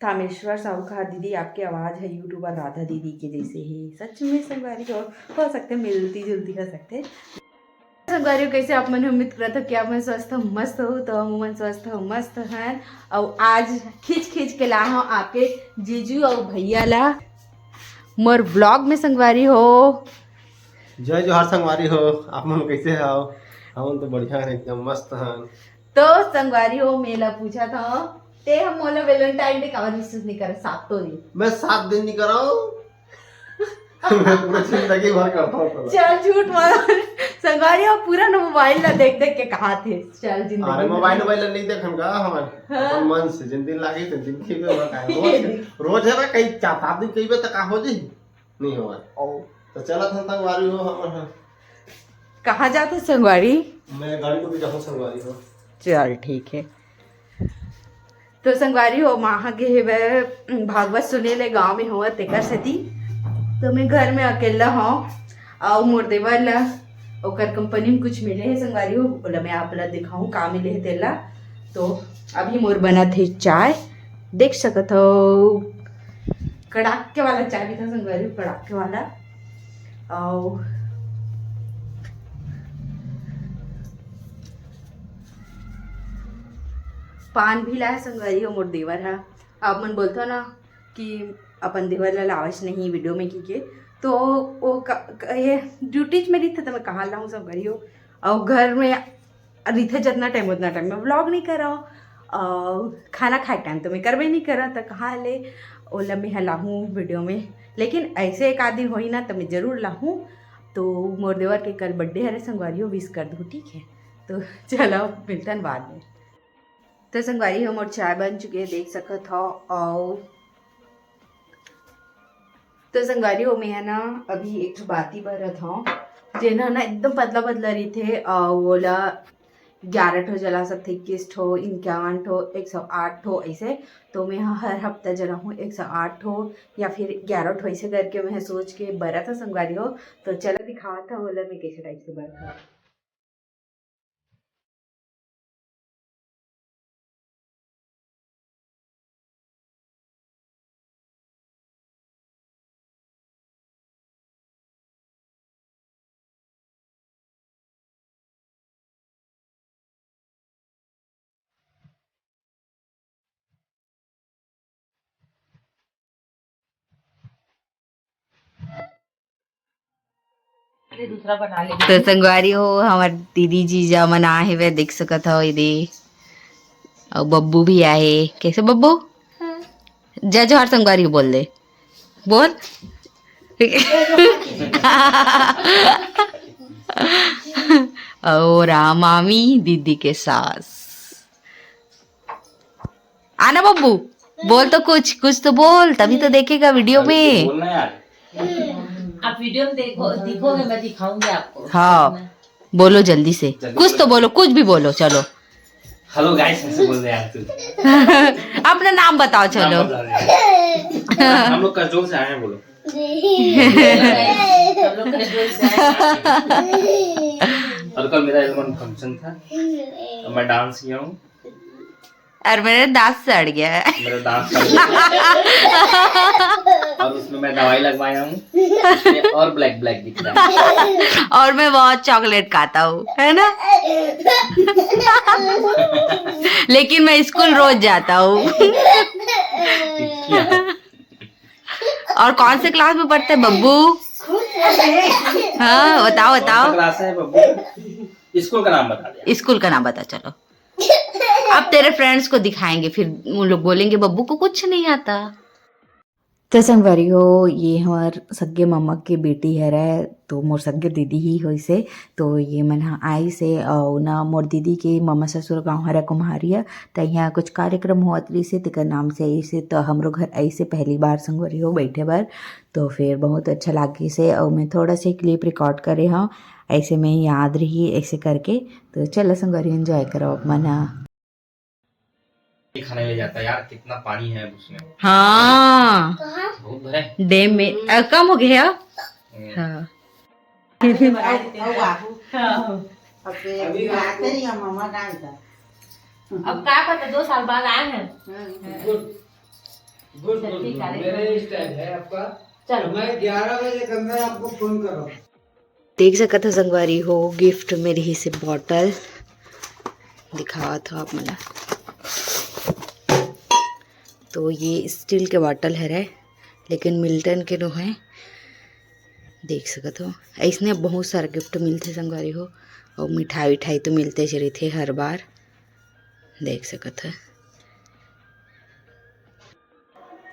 तामेश्वर साहू का दीदी आपकी आवाज़ है यूट्यूबर राधा दीदी के जैसे ही। सच में संगवारी हो सकते मिलती जुलती हो सकते संगवारी। कैसे आप मैंने उम्मीद करा था कि आप मैं स्वस्थ मस्त हो, तो मन स्वस्थ मस्त हैं। और आज खींच खींच के ला हूँ आपके जीजू और भैया ला मोर ब्लॉग में संगवारी हो। जय जोहार संगवारी हो। आप मन कैसे हो? हम तो बढ़िया है, एकदम मस्त हैं। तो संगवारी हो मेला पूछा था ते हम मोला वैलेंटाइन डे का विशेष नहीं कर 7 दिन। मैं 7 दिन नहीं कर रहा हूँ। मैं पूरी जिंदगी भर करता हूँ। चल झूठ मत संगवारी हो, पूरा ना मोबाइल ला देख देख के कहा थे चल जिंदगी। अरे मोबाइल नहीं देखन का हम अपन मन से जिन दिन लागे तो दिन की में का रोज है ना कई 4-7 दिन कई तक का हो जी नहीं होगा। तो चला था संगवारी हो हम कहाँ जाते संगवारी? मैं गाड़ी को भी जाऊँ संगवारी हो। चल ठीक है। तो संगवारी हो वहाँ के भागवत सुने ले गाँव में हुआ तेकर सती। तो मैं घर में अकेला हूँ और मोर देवर ला ओकर कंपनी में कुछ मिले है संगवारी हो, बोला मैं आप ला दिखाऊं का मिले है तेला। तो अभी मोर बना थे चाय, देख सकत हो कड़ाके वाला चाय भी था संगवारी हो, कड़ाके वाला। और पान भी लाया संगवारी हो मोर देवर है। आप मन बोलता ना कि अपन देवर ला लावश नहीं वीडियो में की तो वो ये ड्यूटीज में रही था तो मैं कहाँ लाऊँ संगवारी हो। और घर में रही थे जितना टाइम उतना टाइम में व्लॉग नहीं कर रहा हूँ, खाना खाए टाइम तो मैं करवे नहीं कर रहा था कहाँ ले ओला मैं लाहूँ वीडियो में। लेकिन ऐसे एक आध दिन हो ही ना तो मैं ज़रूर लाहूँ। तो मोर देवर के कल बर्थडे है संगवारी हो, विश कर दो ठीक है। तो चलो मिलता है बाद में। तो संगवारी हम और चाय बन चुके हैं देख सकत हो। और तो संगवारी हो मैं है ना अभी एक बाती भरत हूँ जेना ना एकदम पतला पतला रही थे और बोला 11 ठो जला सकते, 21 ठो, 51 ठो, 108 ठो ऐसे। तो मैं हर हफ्ता जला हूँ 108 ठो या फिर 11 ठो ऐसे करके मैं सोच के बरा था संगवारी हो। तो चला दिखावा था बोला मैं कैसे टाइप से बरा था। दूसरा बना ले। तो संगवारी हो हमार दीदी जी जा मना है वे देख सकत हो दे। और बब्बू भी आए। कैसे बब्बू? जय जोहार संगवारी हो बोल दे, बोल। और मामी दीदी के सास आना बब्बू बोल तो कुछ कुछ तो बोल तभी तो देखेगा वीडियो में। बोलना यार। आप वीडियो में दिखोगे मैं दिखाऊंगी आपको। हाँ बोलो जल्दी से कुछ तो बोलो, कुछ भी बोलो चलो। हेलो गाइस ऐसे बोल रहे यार तू। अपना नाम बताओ चलो। हम लोग करजोल से आए हैं बोलो। हम लोग करजोल से आए। और कल मेरा एल्बम फंक्शन था तो मैं डांस किया हूँ और मेरा दांत सड़ गया है। मेरा दांत और उसमें मैं दवाई लगवाया हूँ और ब्लैक ब्लैक दिख रहा है। और मैं बहुत चॉकलेट खाता हूँ है ना। लेकिन मैं स्कूल रोज जाता हूँ। और कौन से क्लास में पढ़ते हैं बब्बू? हाँ बताओ बताओ। क्लास है बब्बू? स्कूल का नाम बता दे। स्कूल का नाम बता चलो। अब तेरे फ्रेंड्स को दिखाएंगे फिर वो लोग बोलेंगे बब्बू को कुछ नहीं आता। तो संगवारी हो ये हमार सगे मामा के बेटी है रे, तो मोर सगे दीदी ही हो इसे। तो ये मन आई से और ना मोर दीदी के मामा ससुर गाँव हरा कुम्हारिया तो यहाँ कुछ कार्यक्रम हुआ से तेकर नाम से ऐसे। तो हमरो घर ऐसे पहली बार संगवारी हो बैठे बार तो फिर बहुत अच्छा लागे से। और मैं थोड़ा सा क्लिप रिकॉर्ड करे हाँ ऐसे में याद रही ऐसे करके। तो चलो संगवारी एंजॉय करो अपना। खाने ले जाता है यार, कितना पानी है उसमें। हाँ बहुत है डैम में कम हो गया। हाँ अब क्या पता 2 साल बाद आए हैं। गुड सेल्फी गुड करें। मेरा स्टाइल है आपका। चलो मैं 11 बजे के अंदर आपको फोन करूँ। देख सकत हो संगवारी हो गिफ्ट मेरी ही से बॉटल दिखावा था आप मला। तो ये स्टील के बॉटल है रे, लेकिन मिल्टन के नो है। देख सकत हो ऐसने बहुत सारा गिफ्ट मिलते संगवारी हो, और मिठाई विठाई तो मिलते ही रहते हर बार। देख सकत है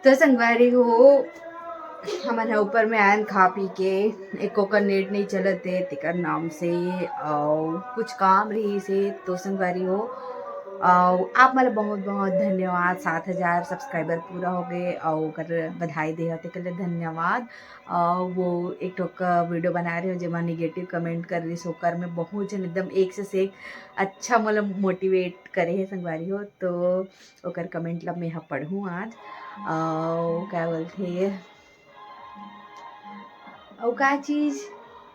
तो संगवारी हो हमारे ऊपर में आयन खा पी के एक नेट नहीं चलते तिकर नाम से और कुछ काम रही से। तो संगवारी हो आप मला बहुत बहुत धन्यवाद। 7,000 सब्सक्राइबर पूरा हो गए और कर बधाई दे के लिए धन्यवाद। वो एक ठोक वीडियो बना रहे हो जेमा निगेटिव कमेंट कर रही सोकर में बहुत जन एकदम एक से एक अच्छा मतलब मोटिवेट करे है संगवारी हो। तो ओकर कमेंट ला मैं यहाँ पढ़ूँ आज। क्या बोलते और का चीज़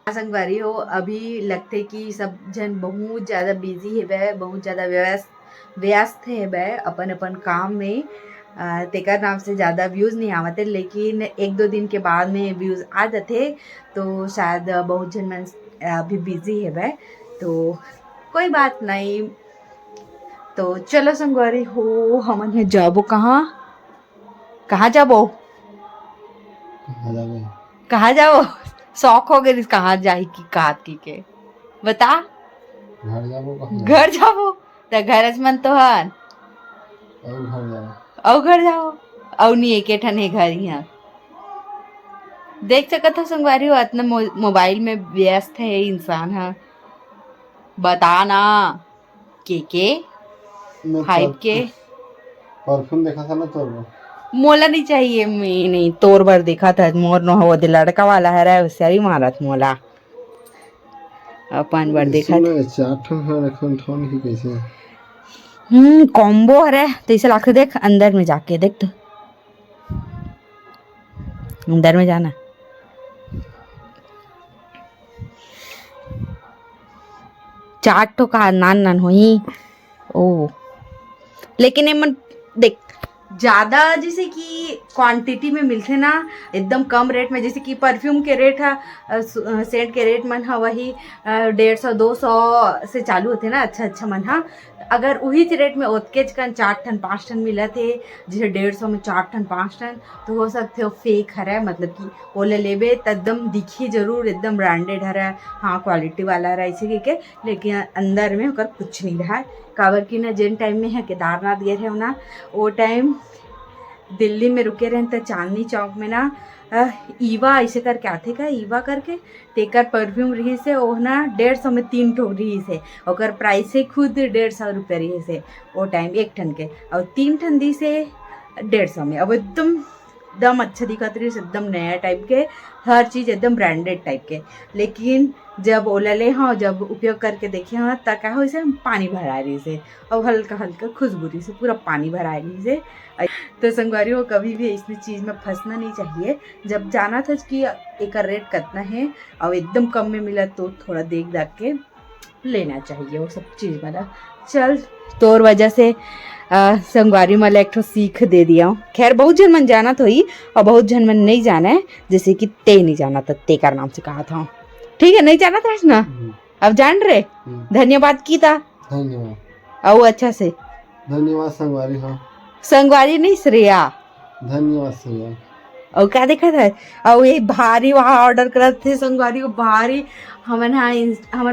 संगवारी हो अभी लगते कि सब जन बहुत ज़्यादा बिजी है वह, बहुत ज़्यादा व्यस्त है वह अपन अपन काम में। तेकर नाम से ज़्यादा व्यूज़ नहीं आवते, लेकिन 1-2 दिन के बाद में व्यूज़ आ जाते। तो शायद बहुत जन मन अभी बिजी है वह, तो कोई बात नहीं। तो चलो संगवारी हो हमन जाबो कहाँ जाबो कहाँ जाओ शौक हो गए कहाँ जाए की कात की के बता। घर जाओ तो घर मन तो हन और घर जाओ और नहीं एक ठन है घर यहाँ। देख सकत हो संगवारी हो इतना मोबाइल में व्यस्त है इंसान है। बता ना के हाइप के परफ्यूम देखा था ना तो मोला नहीं चाहिए। मैं नहीं तोर बार देखा था मोर न हो दे लड़का वाला है रे उससे मारत मोला अपन बार देखा था। चाठन है रखन ठन ही कैसे कॉम्बो है रे। तो इसे लाके देख अंदर में जाके देख, तो अंदर में जाना चाट तो का नान नान होई ओ, लेकिन एमन देख ज़्यादा जैसे कि क्वांटिटी में मिलते ना एकदम कम रेट में। जैसे कि परफ्यूम के रेट है सेंट के रेट मन है वही 150-200 से चालू होते ना अच्छा मन है। अगर वही रेट में ओतकेज कन 4 टन 5 टन मिला थे, जैसे 150 में 4 टन 5 टन, तो हो सकते हो फेक है। मतलब कि वो ले लेबे तो एकदम दिखी जरूर एकदम ब्रांडेड है, हाँ क्वालिटी वाला है ऐसे के, लेकिन अंदर में होकर कुछ नहीं रहा। काबर की ना जिन टाइम में है केदारनाथ गए रहे हो ना वो टाइम दिल्ली में रुके रहे तो चांदनी चौक में ना ईवा ऐसे करके आते का ईवा करके टेकर परफ्यूम रही से वो ना 150 में 3 ठो रही से और प्राइस से खुद 150 रुपये रही से वो टाइम 1 टन के, और 3 टन दी से 150 में। अब एकदम अच्छा दिखत रही से एकदम नया टाइप के, हर चीज़ एकदम ब्रांडेड टाइप के। लेकिन जब ओला ले हाँ जब उपयोग करके देखे हाँ तब क्या हो इसे पानी भरा रही से और हल्का हल्का खुशबू रही से पूरा पानी भरा रही से। तो संगवारी हो कभी भी इस चीज़ में फंसना नहीं चाहिए। जब जाना था कि एक रेट कितना है और एकदम कम में मिला तो थोड़ा देख दाख के लेना चाहिए वो सब चीज़। मतलब चल तोर वजह से संगवारी मला एक ठो सीख दे दिया। खैर बहुत जन मन जाना तो ही और बहुत जन मन नहीं जाना है, जैसे कि ते नहीं जाना था ते का नाम से कहा था। ठीक है नहीं जाना था ना, अब जान रहे। धन्यवाद की था धन्यवाद और अच्छा से धन्यवाद संगवारी। हाँ संगवारी नहीं श्रेया धन्यवाद श्रेया। और क्या देखा था और ये भारी वहाँ ऑर्डर करते थे संगवारी को भारी। हमन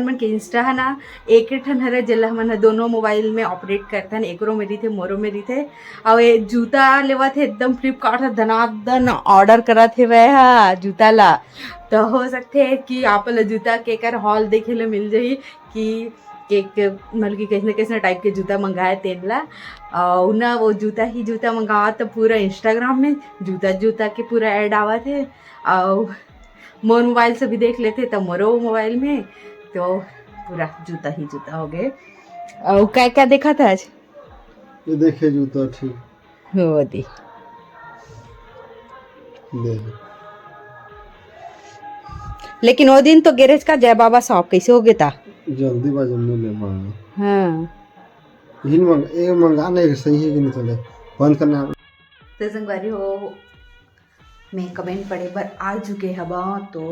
मन के इंस्टा है ना एक ठन हरे जिला हमन दोनों मोबाइल में ऑपरेट करते हैं, एकरो मेरी थे मोरो मेरी थे। और ये जूता लेवा थे एकदम फ्लिपकार्ट से धनाधन ऑर्डर करा थे वह जूता ला। तो हो सकते है कि आप जूता के कर हॉल देखे ले मिल जाई कि एक मतलब कि कैसे टाइप के जूता मंगाए तेला और ना वो जूता मंगावा तो पूरा इंस्टाग्राम में जूता के पूरा ऐड आवा थे और मोर मोबाइल से भी देख लेते तो मोरो मोबाइल में तो पूरा जूता हो गए। और क्या क्या देखा था आज ये देखे जूता ठीक हो दी लेकिन वो दिन तो गैरेज का जय बाबा शॉप कैसे हो गया था जल्दी बाजू ले हाँ यही मंगा नहीं सही है कि नहीं चले बंद करना तो संगवारी हो मैं कमेंट पढ़े पर आ चुके हवा तो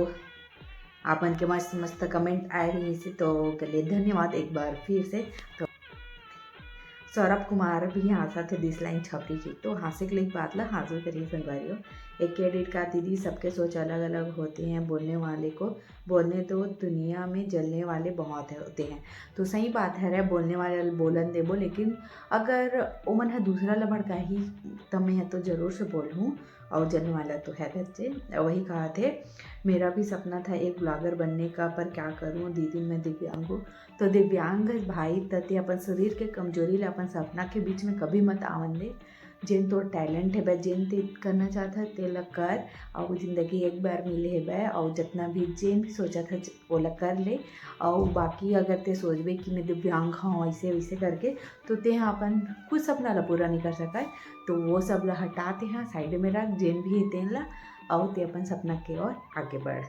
आपन के मस्त मस्त कमेंट आए रही से तो के लिए धन्यवाद एक बार फिर से। तो सौरभ कुमार भी हंसा थे 10 लाइन छपरी की तो हंसे के लिए बात ला हाजिर करिए संगवारियों। एक क्रेडिट का दीदी सबके सोच अलग अलग होते हैं, बोलने वाले को बोलने तो दुनिया में जलने वाले बहुत होते हैं। तो सही बात है रे, बोलने वाले बोलन देबो, लेकिन अगर ओमन है दूसरा ला भड़का ही तब मैं तो ज़रूर से बोलूँ और जलने वाला तो है बच्चे। वही कहा थे मेरा भी सपना था एक ब्लॉगर बनने का, पर क्या करूँ दीदी मैं दिव्यांग हूँ। तो दिव्यांग भाई तते अपन शरीर के कमजोरी ला अपन सपना के बीच में कभी मत आवन दे। जिन तो टैलेंट है बे, जिन ते करना चाहता है तेला कर, और ज़िंदगी एक बार मिले है बे, और जितना भी जिन भी सोचा था ओला कर ले। और बाकी अगर ते सोचबे कि मैं दिव्यांग हाँ ऐसे वैसे करके तो ते हाँ अपन कुछ सपना ला पूरा नहीं कर सका है, तो वो सब ला हटाते हैं साइड में रख, जिन भी है तेन ला, और ते अपन सपना की ओर आगे बढ़।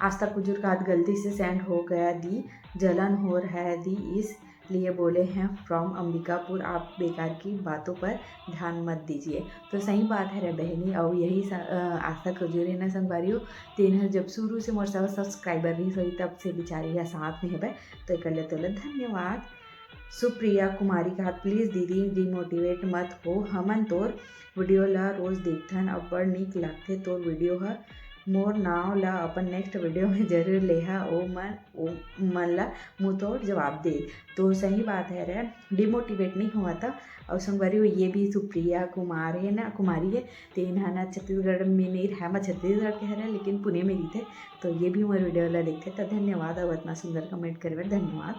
आज तक कुछ का गलती से सेंड हो गया दी, जलन हो रहा है दी, इसलिए बोले हैं फ्रॉम अंबिकापुर, आप बेकार की बातों पर ध्यान मत दीजिए। तो सही बात है रे बहनी, और यही आस्था खजूर है ना संगवारियों, तीन जब शुरू से मोर सब सब्सक्राइबर रही सही तब से बेचारी या साथ में है भाई, तो कर ले तो धन्यवाद। सुप्रिया कुमारी कहा प्लीज़ दीदी डिमोटिवेट मत हो, हमन तोर वीडियो ला रोज़ देखथन अब बड़ नीक लागथे तोर वीडियो है, मोर नाव ला अपन नेक्स्ट वीडियो में जरूर लेहा, ओ मन ला मुँह तोड़ जवाब दे। तो सही बात है रे, डिमोटिवेट नहीं हुआ था। और संगवारी ये भी सुप्रिया कुमार है ना, कुमारी है, तेन है ना छत्तीसगढ़ में नहीं रहा, मैं छत्तीसगढ़ के है लेकिन पुणे में रही थे, तो ये भी हमारे वीडियो ला देखते तो धन्यवाद, और इतना सुंदर कमेंट करे धन्यवाद।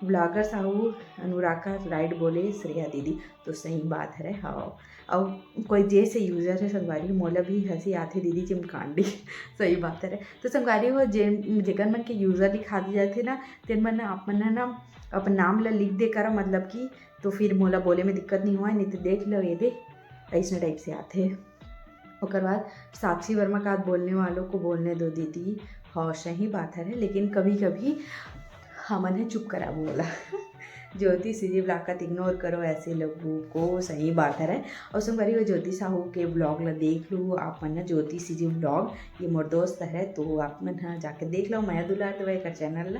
ब्लॉगर साहू अनुरागा राइट बोले श्रेया दीदी, तो सही बात है हाँ। और कोई जैसे यूज़र है संगवारी मोला भी हंसी आती दीदी चिमकांडी सही बात है। तो संगवारी हो जेकर मन के यूज़र लिखा दी जाते ना, तेन मन आप मन है ना अपन नाम ला लिख दे करा, मतलब कि तो फिर मोला बोले में दिक्कत नहीं हुआ, नहीं तो देख लो ये दे ऐसे टाइप से आते। और बाद साक्षी वर्मा का बोलने वालों को बोलने दो दीदी, हाँ सही बात है, लेकिन कभी कभी हमन है चुप करा बोला ज्योति सीजी ब्लॉग इग्नोर करो ऐसे लोगों को, सही बात है। और संगवारी वो ज्योति साहू के ब्लॉग ला देख लो आप मन, ज्योति सीजी ब्लॉग ये मोर दोस्त है, तो आप मन हाँ जाके देख लो, माया दुलार दवाई का चैनल ला।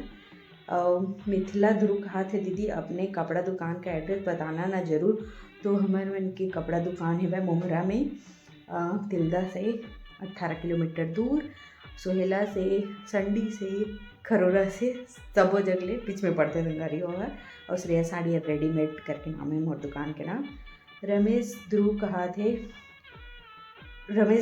और मिथिला ध्रुव कहा थे दीदी अपने कपड़ा दुकान का एड्रेस बताना ना ज़रूर। तो हमारे मन की कपड़ा दुकान है वह मोमरा में, तिल्दा से 18 किलोमीटर दूर, सोहेला से, संडी से, खरोरा से, सबो जगले बीच में पड़ते संगारी होगा। और श्रेया साड़ी रेडीमेड करके नाम है मोर दुकान के नाम। रमेश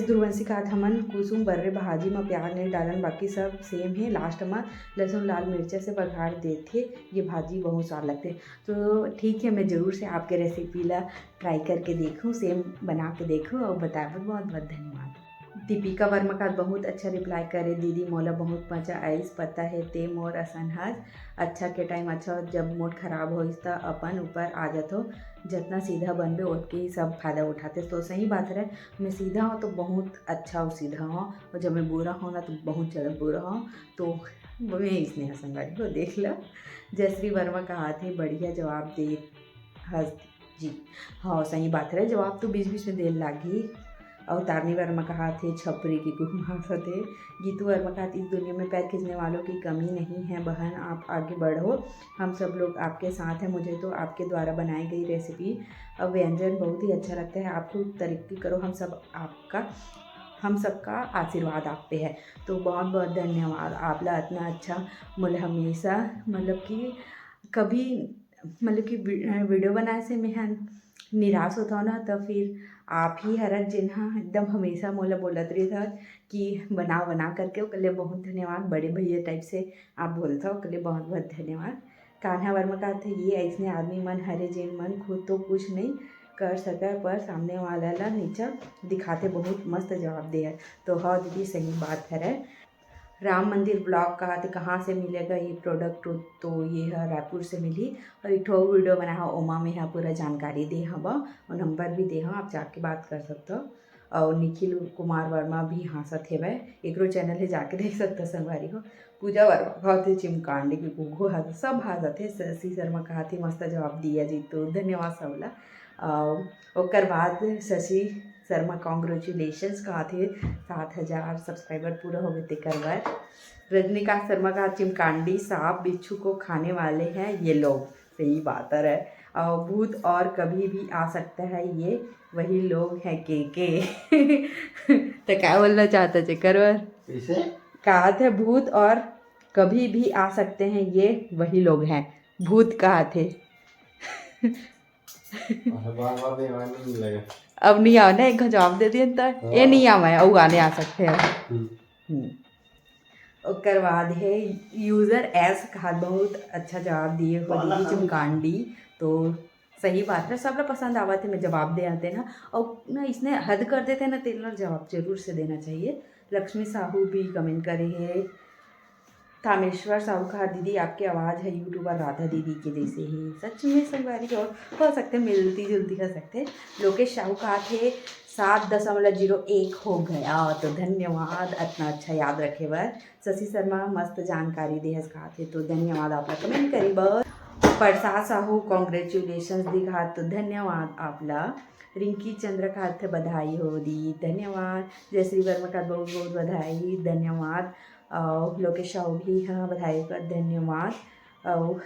ध्रुवंशी कहा था मन कुसुम बर्रे भाजी में प्याज नहीं डालन, बाकी सब सेम है, लास्ट में लहसुन लाल मिर्चा से बघाड़ देते, ये भाजी बहुत स्वाद लगते। तो ठीक है, मैं ज़रूर से आपके रेसिपी ला ट्राई करके देखूँ, सेम बना के देखूँ और बताए। बहुत बहुत धन्यवाद। दीपिका वर्मा का बहुत अच्छा रिप्लाई करे दीदी मोला बहुत मजा आइस, पता है ते मोर असन हस अच्छा के टाइम अच्छा जब मूड खराब हो तो अपन ऊपर आ जातो, जितना सीधा बनबे उतके ही सब फायदा उठाते। तो सही बात है, मैं सीधा हूँ तो बहुत अच्छा और सीधा हूँ, और जब मैं बुरा हूँ ना तो बहुत ज़्यादा बुरा हूँ, तो मैं इसने हंसंगारी को देख लो। जयश्री वर्मा कहा थे बढ़िया जवाब दे हंस जी, हाँ सही बात है, जवाब तो बीच बीच में देर लागी। और तारनी वर्मा कहा थे छपरी की गुमा थे। गीतू वर्मा कहा इस दुनिया में पैर खींचने वालों की कमी नहीं है बहन, आप आगे बढ़ो, हम सब लोग आपके साथ हैं। मुझे तो आपके द्वारा बनाई गई रेसिपी और व्यंजन बहुत ही अच्छा लगता है, आपको तरक्की करो, हम सबका आशीर्वाद आप पे है। तो बहुत बहुत धन्यवाद, आप ला इतना अच्छा मुझे हमेशा कभी वीडियो बनाए से मैं निराश होता हूँ ना, तो फिर आप ही हरत जिन्हा एकदम हमेशा मोला बोलत रही था कि बना करके, उसके लिए बहुत धन्यवाद। बड़े भैया टाइप से आप बोलता हो, उसके लिए बहुत बहुत धन्यवाद। कान्हा वर्मा का था ये ऐसे आदमी मन हरे जिन मन खुद तो कुछ नहीं कर सका पर सामने वाला ला नीचा दिखाते, बहुत मस्त जवाब दिया। तो हाँ दीदी सही बात है। राम मंदिर ब्लॉग कहा थे कहाँ से मिलेगा ये प्रोडक्ट, तो ये है रायपुर से मिली, और एक वीडियो बनाया ओमा में है पूरा जानकारी दे हवा और नंबर भी दे हाँ, आप जाके बात कर सकते हो। और निखिल कुमार वर्मा भी हंसत है वह, एक चैनल है जाके देख सकते संगवारी हो। पूजा वर्मा कहा थे चिमकांडी की गुगू सब हंसत है। शशि शर्मा कहा थे मस्त जवाब दिया जी, तो धन्यवाद सबला। ओकर बाद शशि शर्मा कॉन्ग्रेचुलेशंस कहा थे 7,000 सब्सक्राइबर पूरा हो गए तेकर बाद। रजनीकांत शर्मा का चिमकांडी सांप बिच्छू को खाने वाले हैं ये लोग, सही बात है। और भूत और कभी भी आ सकता है ये वही लोग हैं के तो क्या बोलना चाहता चेकर कैसे कहा थे भूत और कभी भी आ सकते हैं ये वही लोग हैं, भूत कहा थे। बार नहीं लगे अब नहीं आओ ना, एक जवाब दे दिए तो ये नहीं आवा है और आने आ सकते हैं। उसके बाद है यूज़र एस कहा बहुत अच्छा जवाब दिए हो दीदी चिमकांडी, तो सही बात है, सब लोग पसंद आवा थे मैं जवाब दे आते ना, और ना इसने हद कर देते ना तेल जवाब जरूर से देना चाहिए। लक्ष्मी साहू भी कमेंट करे है। थामेश्वर साहू कहा दीदी आपकी आवाज़ है यूट्यूबर राधा दीदी के जैसे ही, सच में संगवारी और हो सकते मिलती जुलती हो सकते। लोकेश साहू कहा थे 7.01 हो गया, तो धन्यवाद इतना अच्छा याद रखे बर। शशि शर्मा मस्त जानकारी दे कहा थे, तो धन्यवाद आपला कमेंट करी बर। प्रसाद साहू कॉन्ग्रेचुलेशंस दिखा, तो धन्यवाद आपला। रिंकी चंद्र का थे बधाई हो दी, धन्यवाद। जयश्री वर्मा का बहुत बहुत बधाई, धन्यवाद। लोकेश साहू भी हाँ बधाई का धन्यवाद। और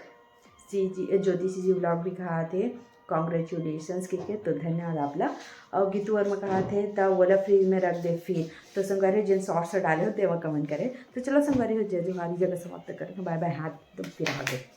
ज्योति सी जी ब्लॉग भी कहा थे कॉन्ग्रेचुलेशंस के, तो धन्यवाद आपला। और गीतू वर्मा कहा थे तब बोला फ्रिज में रख दे फिर, तो संगारी जिन शॉर्ट्स डाले होते वह कमेंट करें। तो चलो संगारी हो जय जोहारी जगह समाप्त करें, बाय बाय, हाथ फिर आगे।